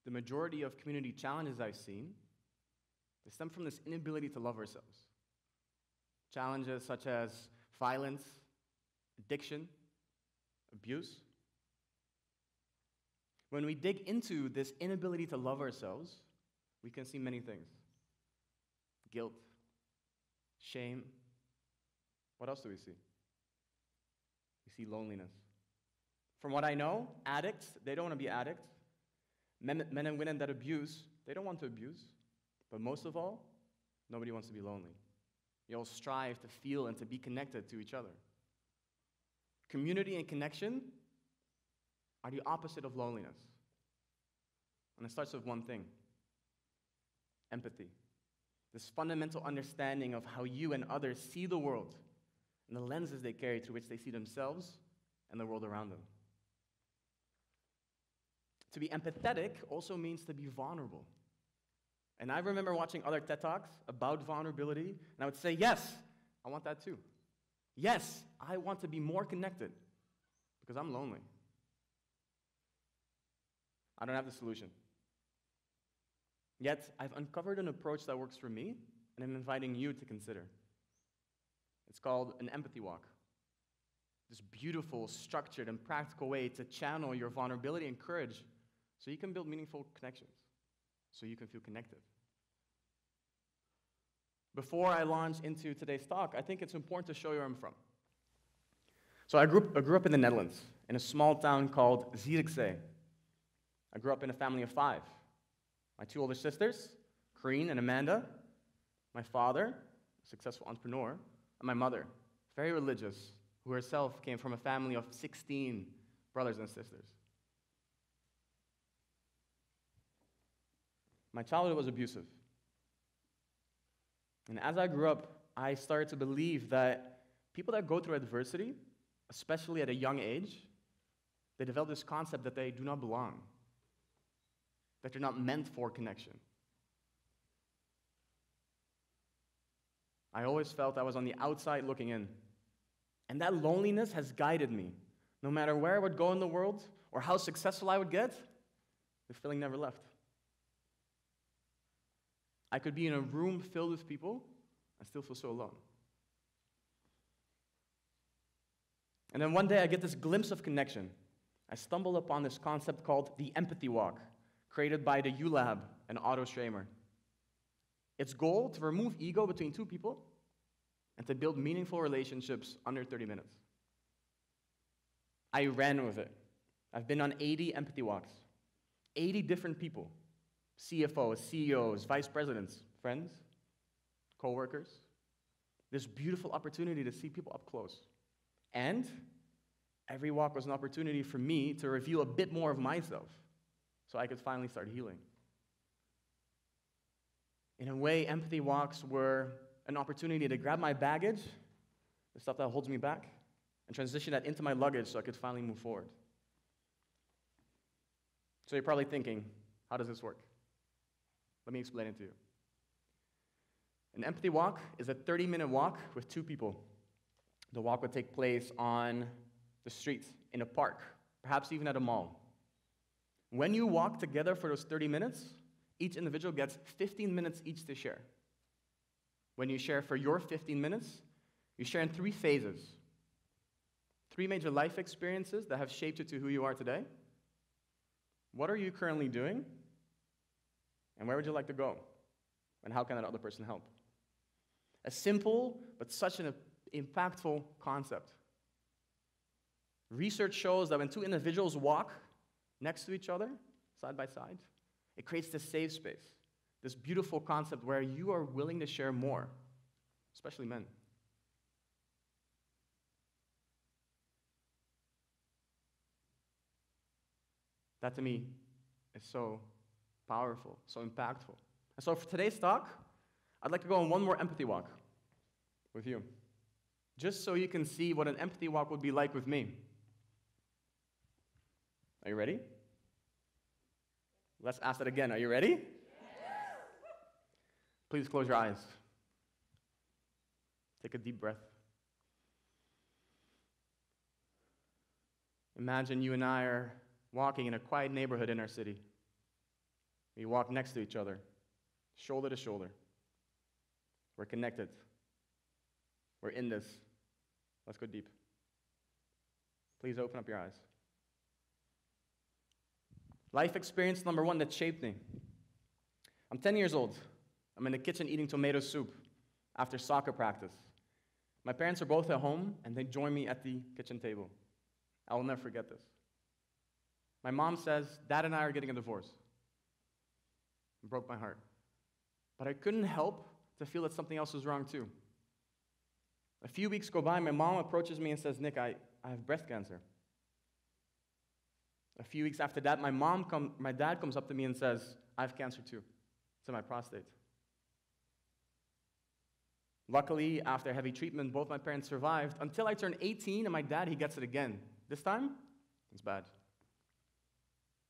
the majority of community challenges I've seen, they stem from this inability to love ourselves. Challenges such as violence, addiction, abuse. When we dig into this inability to love ourselves, we can see many things. Guilt, shame. What else do we see? We see loneliness. From what I know, addicts, they don't want to be addicts. Men and women that abuse, they don't want to abuse. But most of all, nobody wants to be lonely. You all strive to feel and to be connected to each other. Community and connection are the opposite of loneliness. And it starts with one thing: empathy. This fundamental understanding of how you and others see the world and the lenses they carry through which they see themselves and the world around them. To be empathetic also means to be vulnerable. And I remember watching other TED Talks about vulnerability, and I would say, yes, I want that too. Yes, I want to be more connected because I'm lonely. I don't have the solution. Yet, I've uncovered an approach that works for me, and I'm inviting you to consider. It's called an empathy walk. This beautiful, structured, and practical way to channel your vulnerability and courage so you can build meaningful connections, so you can feel connected. Before I launch into today's talk, I think it's important to show you where I'm from. So I grew up in the Netherlands, in a small town called Zierikzee. I grew up in a family of 5. My 2 older sisters, Corrine and Amanda, my father, a successful entrepreneur, and my mother, very religious, who herself came from a family of 16 brothers and sisters. My childhood was abusive. And as I grew up, I started to believe that people that go through adversity, especially at a young age, they develop this concept that they do not belong, that they're not meant for connection. I always felt I was on the outside looking in. And that loneliness has guided me. No matter where I would go in the world or how successful I would get, the feeling never left. I could be in a room filled with people and still feel so alone. And then one day I get this glimpse of connection. I stumble upon this concept called the empathy walk, created by the ULab and Otto Schremer. Its goal to remove ego between 2 people and to build meaningful relationships under 30 minutes. I ran with it. I've been on 80 empathy walks. 80 different people. CFOs, CEOs, vice presidents, friends, co-workers. This beautiful opportunity to see people up close. And every walk was an opportunity for me to reveal a bit more of myself so I could finally start healing. In a way, empathy walks were an opportunity to grab my baggage, the stuff that holds me back, and transition that into my luggage so I could finally move forward. So you're probably thinking, how does this work? Let me explain it to you. An empathy walk is a 30-minute walk with 2 people. The walk would take place on the street, in a park, perhaps even at a mall. When you walk together for those 30 minutes, each individual gets 15 minutes each to share. When you share for your 15 minutes, you share in 3 phases. 3 major life experiences that have shaped you to who you are today. What are you currently doing? And where would you like to go? And how can that other person help? A simple, but such an impactful concept. Research shows that when 2 individuals walk next to each other, side by side, it creates this safe space, this beautiful concept where you are willing to share more, especially men. That to me is so powerful, so impactful. And so for today's talk, I'd like to go on one more empathy walk with you, just so you can see what an empathy walk would be like with me. Are you ready? Let's ask that again. Are you ready? Yes. Please close your eyes. Take a deep breath. Imagine you and I are walking in a quiet neighborhood in our city. We walk next to each other, shoulder to shoulder. We're connected. We're in this. Let's go deep. Please open up your eyes. Life experience number one that shaped me. I'm 10 years old. I'm in the kitchen eating tomato soup after soccer practice. My parents are both at home, and they join me at the kitchen table. I will never forget this. My mom says, Dad and I are getting a divorce. It broke my heart. But I couldn't help to feel that something else was wrong too. A few weeks go by, my mom approaches me and says, Nick, I have breast cancer. A few weeks after that, my dad comes up to me and says, I have cancer too. It's in my prostate. Luckily, after heavy treatment, both my parents survived until I turned 18, and my dad, he gets it again. This time, it's bad.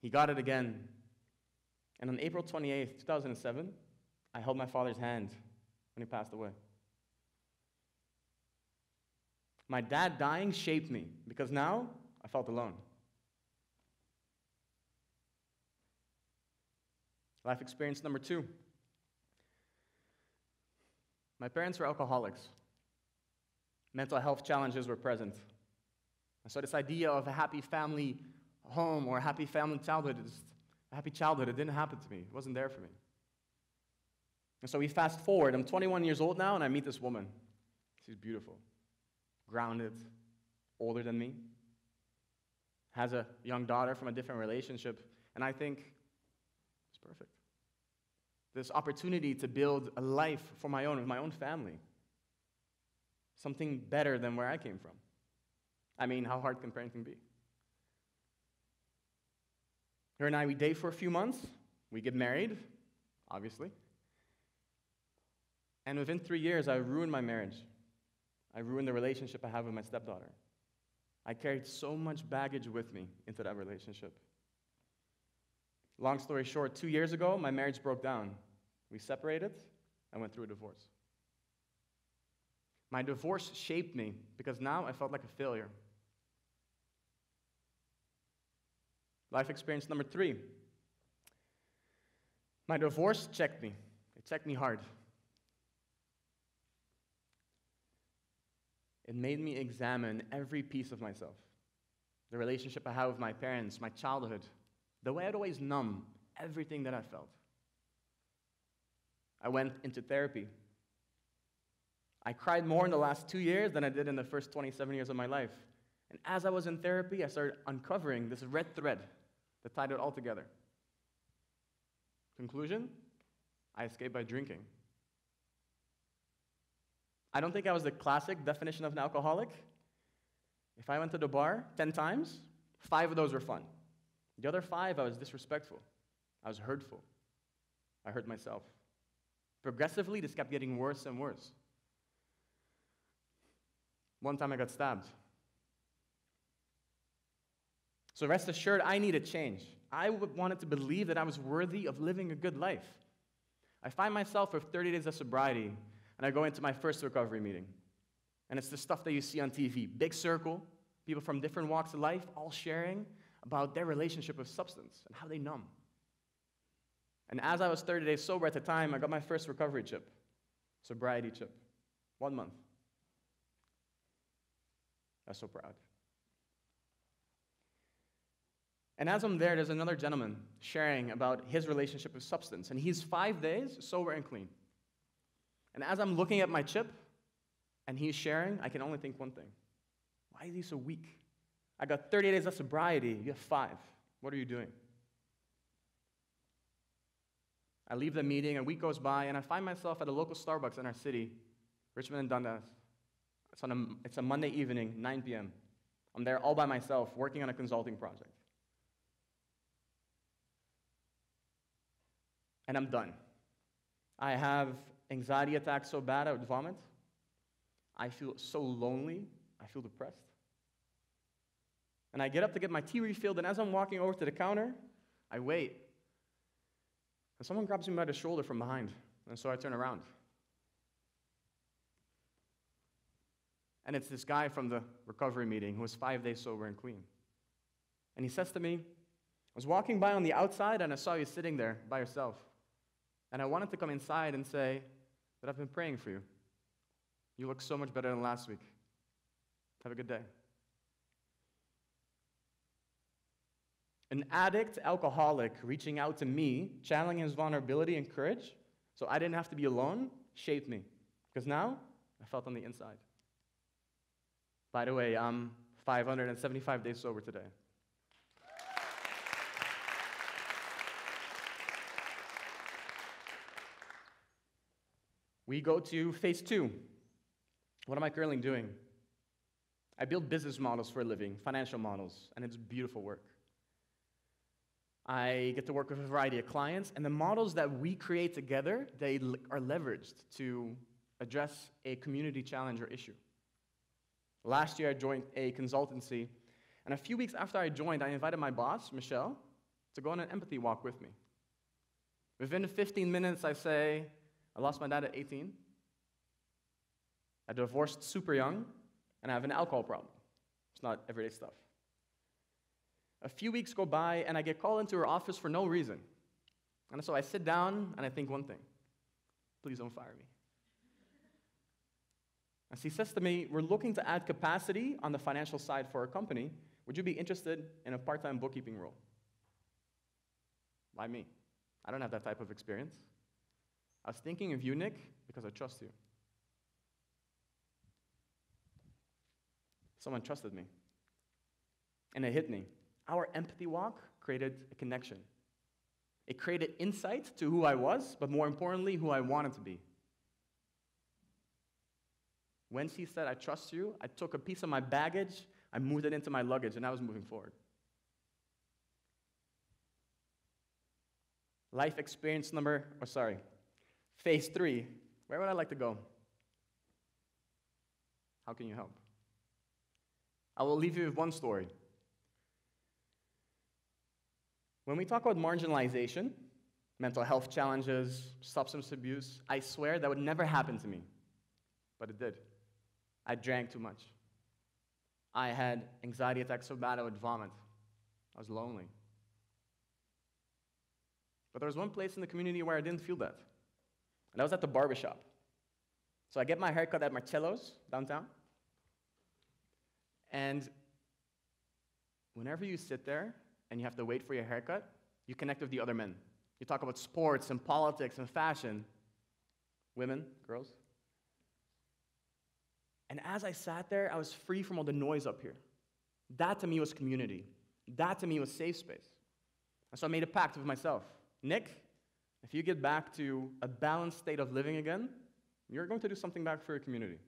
He got it again. And on April 28th, 2007, I held my father's hand when he passed away. My dad dying shaped me because now I felt alone. Life experience number two. My parents were alcoholics. Mental health challenges were present. And so this idea of a happy family home or a happy family childhood, it didn't happen to me. It wasn't there for me. And so we fast forward. I'm 21 years old now, and I meet this woman. She's beautiful, grounded, older than me, has a young daughter from a different relationship, and I think it's perfect. This opportunity to build a life for my own family. Something better than where I came from. I mean, how hard can parenting be? Her and I, we date for a few months. We get married, obviously. And within 3 years, I ruined my marriage. I ruined the relationship I have with my stepdaughter. I carried so much baggage with me into that relationship. Long story short, 2 years ago, my marriage broke down. We separated and went through a divorce. My divorce shaped me because now I felt like a failure. Life experience number 3. My divorce checked me. It checked me hard. It made me examine every piece of myself. The relationship I have with my parents, my childhood, the way I'd always numb everything that I felt. I went into therapy. I cried more in the last 2 years than I did in the first 27 years of my life. And as I was in therapy, I started uncovering this red thread that tied it all together. Conclusion? I escaped by drinking. I don't think I was the classic definition of an alcoholic. If I went to the bar 10 times, 5 of those were fun. The other 5, I was disrespectful. I was hurtful. I hurt myself. Progressively, this kept getting worse and worse. One time I got stabbed. So rest assured, I needed change. I wanted to believe that I was worthy of living a good life. I find myself with 30 days of sobriety, and I go into my first recovery meeting. And it's the stuff that you see on TV. Big circle, people from different walks of life, all sharing about their relationship with substance and how they numb. And as I was 30 days sober at the time, I got my first recovery chip, sobriety chip, 1 month. I was so proud. And as I'm there, there's another gentleman sharing about his relationship with substance, and he's 5 days sober and clean. And as I'm looking at my chip, and he's sharing, I can only think one thing. Why is he so weak? I got 30 days of sobriety, you have 5. What are you doing? I leave the meeting, a week goes by, and I find myself at a local Starbucks in our city, Richmond and Dundas. It's a Monday evening, 9 p.m. I'm there all by myself, working on a consulting project. And I'm done. I have anxiety attacks so bad I would vomit. I feel so lonely. I feel depressed. And I get up to get my tea refilled, and as I'm walking over to the counter, I wait. And someone grabs me by the shoulder from behind, and so I turn around. And it's this guy from the recovery meeting who was 5 days sober and clean. And he says to me, I was walking by on the outside, and I saw you sitting there by yourself. And I wanted to come inside and say that I've been praying for you. You look so much better than last week. Have a good day. An addict, alcoholic, reaching out to me, channeling his vulnerability and courage, so I didn't have to be alone, shaped me. Because now, I felt on the inside. By the way, I'm 575 days sober today. We go to phase 2. What am I currently doing? I build business models for a living, financial models, and it's beautiful work. I get to work with a variety of clients, and the models that we create together, they are leveraged to address a community challenge or issue. Last year, I joined a consultancy, and a few weeks after I joined, I invited my boss, Michelle, to go on an empathy walk with me. Within 15 minutes, I say, I lost my dad at 18, I divorced super young, and I have an alcohol problem. It's not everyday stuff. A few weeks go by, and I get called into her office for no reason. And so I sit down, and I think one thing: please don't fire me. And she says to me, we're looking to add capacity on the financial side for our company. Would you be interested in a part-time bookkeeping role? Why me? I don't have that type of experience. I was thinking of you, Nick, because I trust you. Someone trusted me. And it hit me. Our empathy walk created a connection. It created insight to who I was, but more importantly, who I wanted to be. When she said, I trust you, I took a piece of my baggage, I moved it into my luggage, and I was moving forward. Life experience phase 3. Where would I like to go? How can you help? I will leave you with one story. When we talk about marginalization, mental health challenges, substance abuse, I swear that would never happen to me. But it did. I drank too much. I had anxiety attacks so bad I would vomit. I was lonely. But there was one place in the community where I didn't feel that. And that was at the barbershop. So I get my haircut at Marcello's downtown. And whenever you sit there and you have to wait for your haircut, you connect with the other men. You talk about sports and politics and fashion. Women, girls. And as I sat there, I was free from all the noise up here. That to me was community. That to me was safe space. And so I made a pact with myself. Nick, if you get back to a balanced state of living again, you're going to do something back for your community.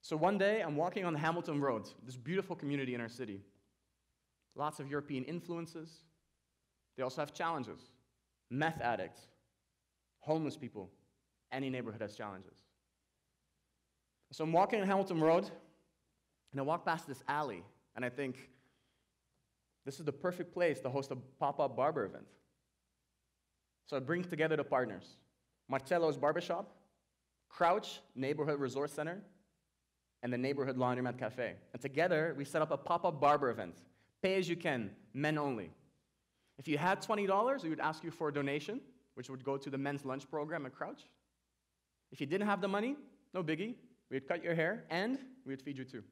So one day, I'm walking on Hamilton Road, this beautiful community in our city. Lots of European influences. They also have challenges. Meth addicts, homeless people. Any neighborhood has challenges. So I'm walking on Hamilton Road, and I walk past this alley, and I think, this is the perfect place to host a pop-up barber event. So I bring together the partners. Marcello's Barbershop, Crouch Neighborhood Resort Center, and the Neighborhood Laundromat Cafe. And together, we set up a pop-up barber event. Pay as you can, men only. If you had $20, we would ask you for a donation, which would go to the men's lunch program at Crouch. If you didn't have the money, no biggie. We'd cut your hair, and we'd feed you too.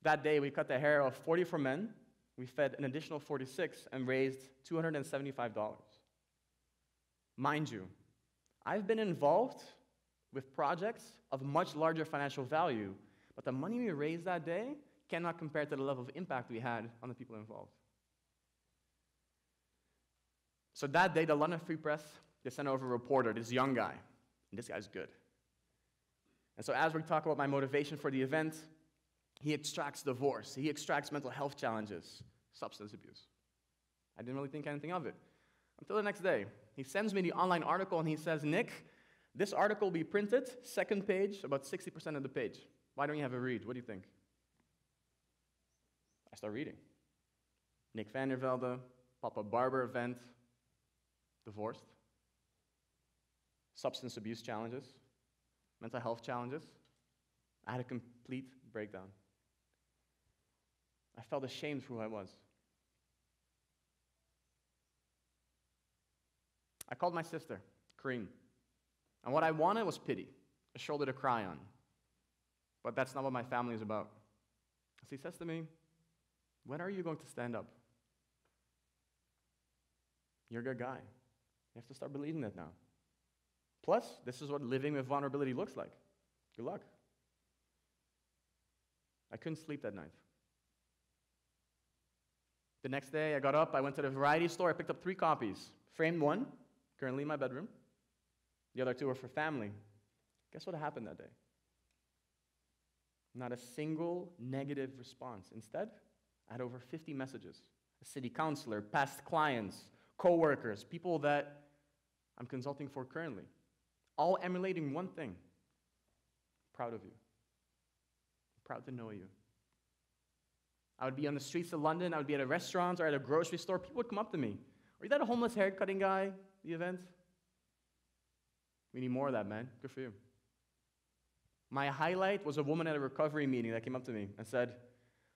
That day, we cut the hair of 40 for men. We fed an additional 46 and raised $275. Mind you, I've been involved with projects of much larger financial value, but the money we raised that day cannot compare to the level of impact we had on the people involved. So that day, the London Free Press, they sent over a reporter, this young guy, and this guy's good. And so as we talk about my motivation for the event, he extracts divorce, he extracts mental health challenges, substance abuse. I didn't really think anything of it. Until the next day, he sends me the online article and he says, Nick, this article will be printed, second page, about 60% of the page. Why don't you have a read? What do you think? I start reading. Nick van der Velde, pop-up barber event, divorced, substance abuse challenges, mental health challenges. I had a complete breakdown. I felt ashamed for who I was. I called my sister, Kareem. And what I wanted was pity, a shoulder to cry on. But that's not what my family is about. So he says to me, when are you going to stand up? You're a good guy. You have to start believing that now. Plus, this is what living with vulnerability looks like. Good luck. I couldn't sleep that night. The next day, I got up, I went to the variety store, I picked up 3 copies. Framed one, currently in my bedroom. The other 2 were for family. Guess what happened that day? Not a single negative response. Instead, I had over 50 messages. A city councilor, past clients, co-workers, people that I'm consulting for currently, all emulating one thing. Proud of you. Proud to know you. I would be on the streets of London, I would be at a restaurant or at a grocery store, people would come up to me. Are you that homeless haircutting guy, the event? We need more of that, man. Good for you. My highlight was a woman at a recovery meeting that came up to me and said,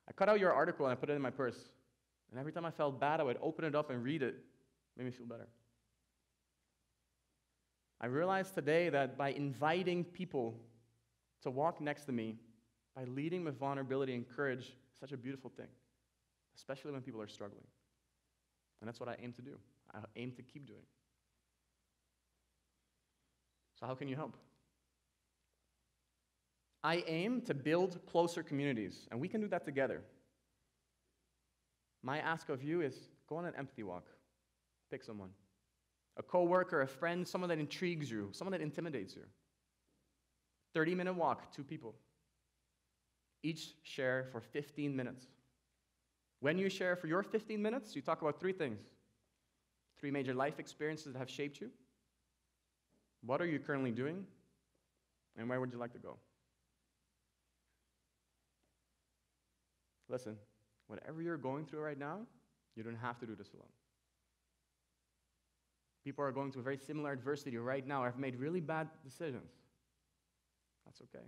I cut out your article and I put it in my purse. And every time I felt bad, I would open it up and read it. It made me feel better. I realized today that by inviting people to walk next to me, by leading with vulnerability and courage, is such a beautiful thing, especially when people are struggling. And that's what I aim to do. I aim to keep doing. So how can you help? I aim to build closer communities, and we can do that together. My ask of you is go on an empathy walk. Pick someone. A coworker, a friend, someone that intrigues you, someone that intimidates you. 30-minute walk, 2 people. Each share for 15 minutes. When you share for your 15 minutes, you talk about 3 things. 3 major life experiences that have shaped you. What are you currently doing? And where would you like to go? Listen, whatever you're going through right now, you don't have to do this alone. People are going through a very similar adversity right now, or have made really bad decisions. That's okay.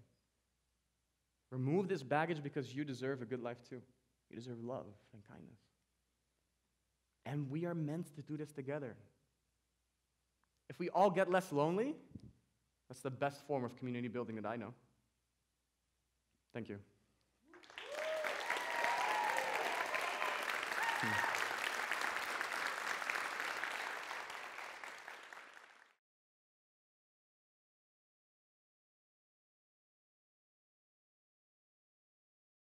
Remove this baggage because you deserve a good life too. You deserve love and kindness. And we are meant to do this together. If we all get less lonely, that's the best form of community building that I know. Thank you.